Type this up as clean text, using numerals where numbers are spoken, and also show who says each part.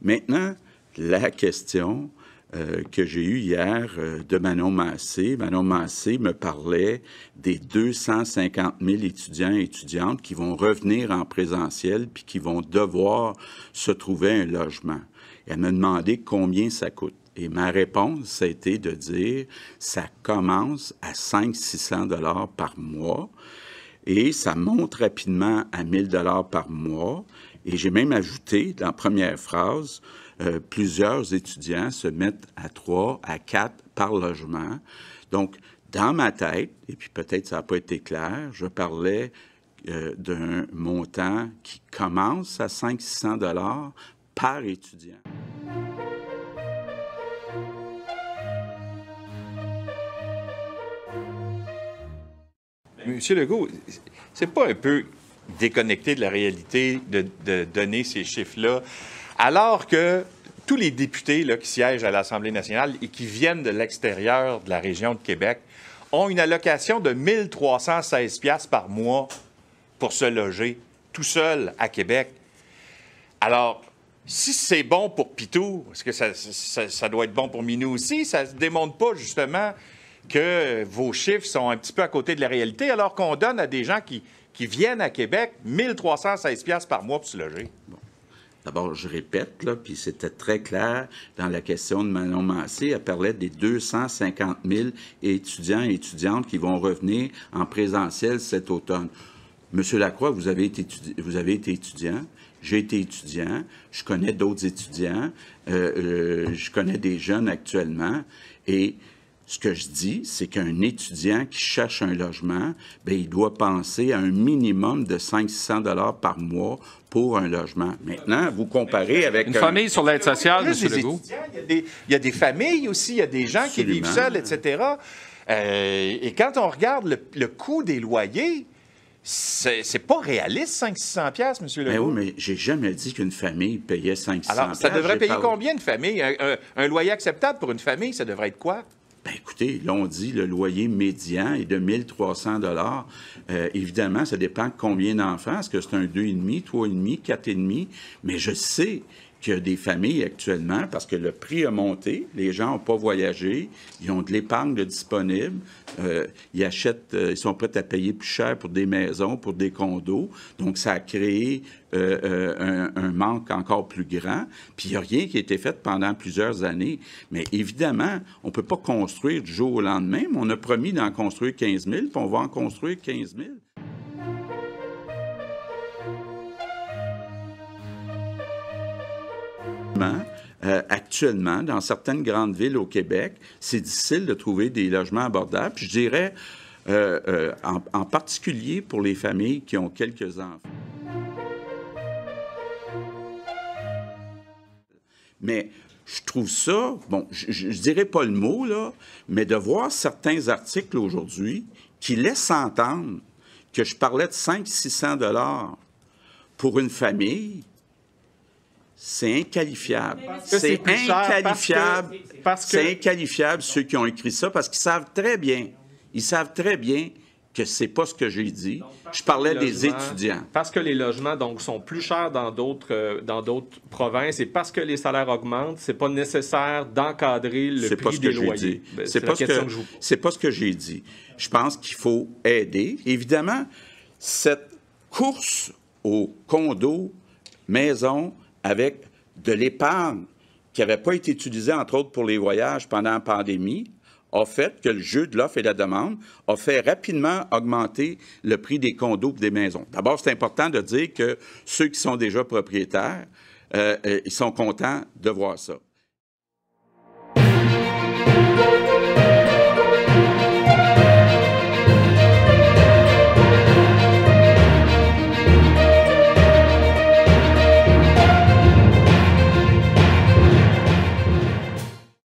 Speaker 1: Maintenant, la question que j'ai eue hier de Manon Massé. Manon Massé me parlait des 250 000 étudiants et étudiantes qui vont revenir en présentiel puis qui vont devoir se trouver un logement. Elle me demandait combien ça coûte. Et ma réponse, ça a été de dire, ça commence à 500-600 $ par mois et ça monte rapidement à 1 000 $ par mois. Et j'ai même ajouté, dans la première phrase, plusieurs étudiants se mettent à 3 à 4 par logement. Donc, dans ma tête, et puis peut-être ça n'a pas été clair, je parlais d'un montant qui commence à 500-600 $ par étudiant.
Speaker 2: Monsieur Legault, c'est pas un peu déconnecté de la réalité de donner ces chiffres-là, alors que tous les députés là, qui siègent à l'Assemblée nationale et qui viennent de l'extérieur de la région de Québec ont une allocation de 1 316 $ par mois pour se loger, tout seul à Québec. Alors, si c'est bon pour Pitou, est-ce que ça doit être bon pour Minou aussi? Ça ne démontre pas, justement, que vos chiffres sont un petit peu à côté de la réalité, alors qu'on donne à des gens qui viennent à Québec 1 316 $ par mois pour se loger.
Speaker 1: Bon. D'abord, je répète, là, puis c'était très clair dans la question de Manon Massé, elle parlait des 250 000 étudiants et étudiantes qui vont revenir en présentiel cet automne. Monsieur Lacroix, vous avez été étudiant, j'ai été étudiant, je connais d'autres étudiants, je connais des jeunes actuellement, et ce que je dis, c'est qu'un étudiant qui cherche un logement, bien, il doit penser à un minimum de 500-600 $ par mois pour un logement. Maintenant, vous comparez avec...
Speaker 3: Une famille sur l'aide sociale, M. Legault.
Speaker 2: Il y a des familles aussi, il y a des gens qui vivent seuls, etc. Et quand on regarde le coût des loyers, c'est pas réaliste, 500-600 $, M. Legault.
Speaker 1: Mais oui, mais j'ai jamais dit qu'une famille payait 500 $.
Speaker 2: Alors, ça devrait payer combien, une famille? Un loyer acceptable pour une famille, ça devrait être quoi?
Speaker 1: Bien, écoutez, là, on dit le loyer médian est de 1 300 $. Évidemment, ça dépend de combien d'enfants. Est-ce que c'est un 2,5, 3,5, 4,5? Mais je sais qu'il y a des familles actuellement, parce que le prix a monté, les gens n'ont pas voyagé, ils ont de l'épargne de disponible, ils achètent, ils sont prêts à payer plus cher pour des maisons, pour des condos. Donc, ça a créé un manque encore plus grand. Puis, il n'y a rien qui a été fait pendant plusieurs années. Mais évidemment, on ne peut pas construire du jour au lendemain, mais on a promis d'en construire 15 000, puis on va en construire 15 000. Actuellement, dans certaines grandes villes au Québec, c'est difficile de trouver des logements abordables. Puis je dirais, en particulier pour les familles qui ont quelques enfants. Mais je trouve ça, bon, je dirais pas le mot, là, mais de voir certains articles aujourd'hui qui laissent entendre que je parlais de 500-600 $ pour une famille, c'est inqualifiable. C'est inqualifiable. C'est inqualifiable, ceux qui ont écrit ça, parce qu'ils savent très bien que c'est pas ce que j'ai dit. Je parlais des étudiants.
Speaker 3: Parce que les logements, donc, sont plus chers dans d'autres provinces et parce que les salaires augmentent, c'est pas nécessaire d'encadrer le prix des loyers.
Speaker 1: C'est pas ce que j'ai dit. Je pense qu'il faut aider. Évidemment, cette course aux condos, maisons, avec de l'épargne qui n'avait pas été utilisée, entre autres, pour les voyages pendant la pandémie, a fait que le jeu de l'offre et la demande a fait rapidement augmenter le prix des condos et des maisons. D'abord, c'est important de dire que ceux qui sont déjà propriétaires, ils sont contents de voir ça.